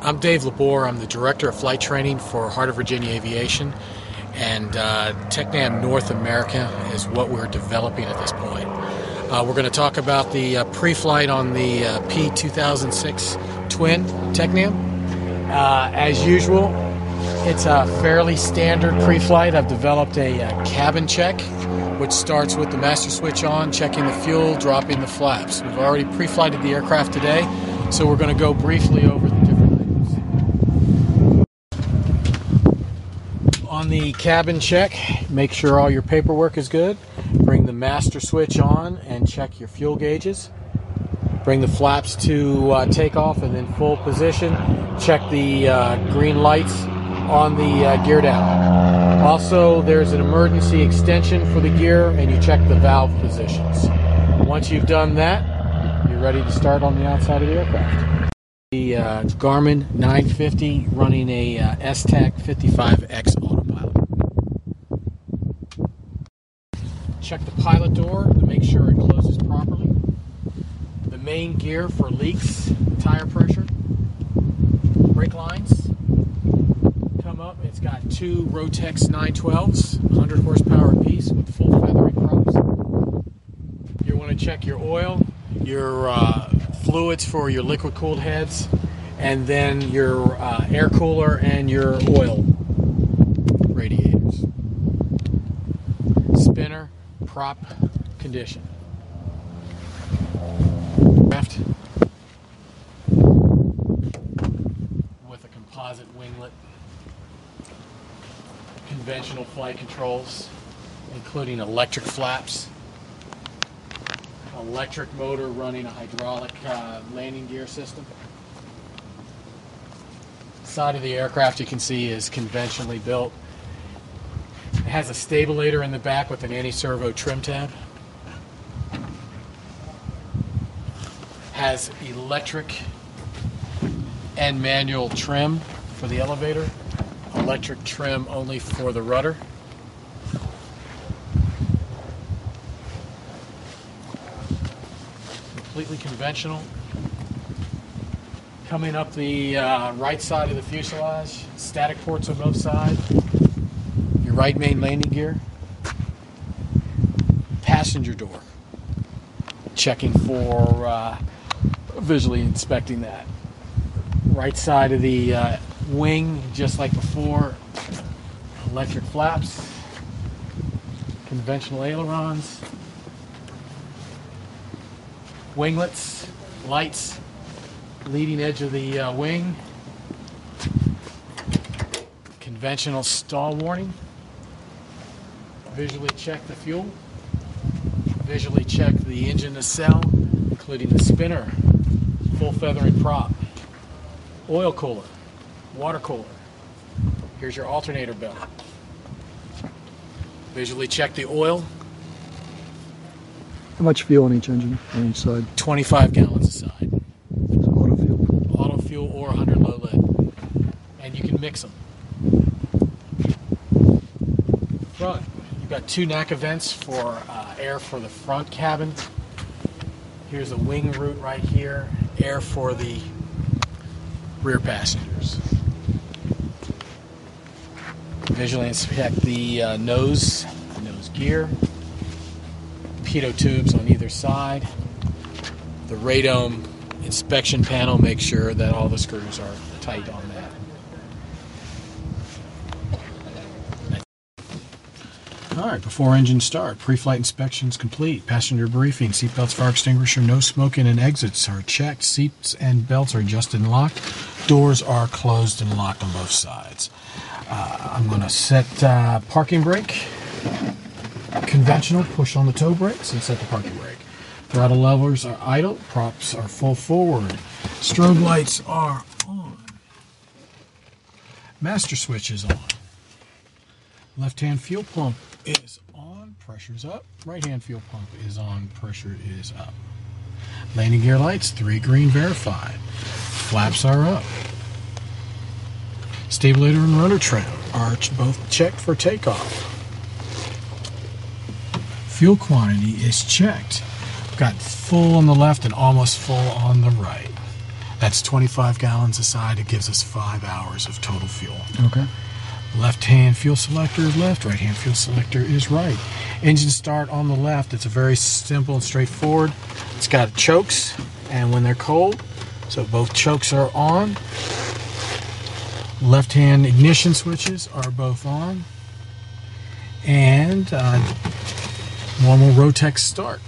I'm Dave Labor. I'm the Director of Flight Training for Heart of Virginia Aviation, and TECNAM North America is what we're developing at this point. We're going to talk about the pre-flight on the P2006 Twin TECNAM. As usual, it's a fairly standard pre-flight. I've developed a cabin check, which starts with the master switch on, checking the fuel, dropping the flaps. We've already pre-flighted the aircraft today, so we're going to go briefly over the different items. On the cabin check, make sure all your paperwork is good. Bring the master switch on and check your fuel gauges. Bring the flaps to takeoff and then full position. Check the green lights on the gear down. Also, there's an emergency extension for the gear, and you check the valve positions. Once you've done that, you're ready to start on the outside of the aircraft. The Garmin 950 running a STAC 55X autopilot. Check the pilot door to make sure it closes properly. The main gear for leaks, tire pressure, brake lines. Come up, it's got two Rotex 912s, 100 horsepower apiece with full feathering props. You want to check your oil, your fluids for your liquid cooled heads, and then your air cooler and your oil radiators. Spinner, prop condition. Aircraft with a composite winglet. Conventional flight controls, including electric flaps, electric motor running a hydraulic landing gear system. Side of the aircraft you can see is conventionally built. It has a stabilator in the back with an anti-servo trim tab. Has electric and manual trim for the elevator. Electric trim only for the rudder. Completely conventional. Coming up the right side of the fuselage, static ports on both sides. Your right main landing gear. Passenger door. Checking for visually inspecting that. Right side of the wing, just like before, electric flaps, conventional ailerons, winglets, lights, leading edge of the wing, conventional stall warning, visually check the fuel, visually check the engine nacelle, including the spinner, full feathering prop, oil cooler, water cooler. Here's your alternator belt. Visually check the oil. How much fuel on each engine, on each side? 25 gallons a side. Auto fuel? Auto fuel or 100 low lead. And you can mix them. Front. You've got two NACA vents for air for the front cabin. Here's a wing root right here. Air for the rear passengers. Visually inspect the nose gear, pitot tubes on either side. The radome inspection panel, make sure that all the screws are tight on that. Alright, before engine start, pre-flight inspections complete, passenger briefing, seatbelts, fire extinguisher, no smoking, and exits are checked, seats and belts are adjusted and locked, doors are closed and locked on both sides. I'm going to set parking brake, conventional, push on the toe brakes and set the parking brake. Throttle levers are idle, props are full forward, strobe lights are on, master switch is on, left hand fuel pump is on, pressure's up, right hand fuel pump is on, pressure is up. Landing gear lights, 3 green verified, flaps are up. Stabilator and rudder trim are both checked for takeoff. Fuel quantity is checked. Got full on the left and almost full on the right. That's 25 gallons a side. It gives us 5 hours of total fuel. Okay. Left-hand fuel selector is left, right-hand fuel selector is right. Engine start on the left. It's a very simple and straightforward. It's got chokes, and when they're cold, so both chokes are on. Left-hand ignition switches are both on. And normal Rotex start.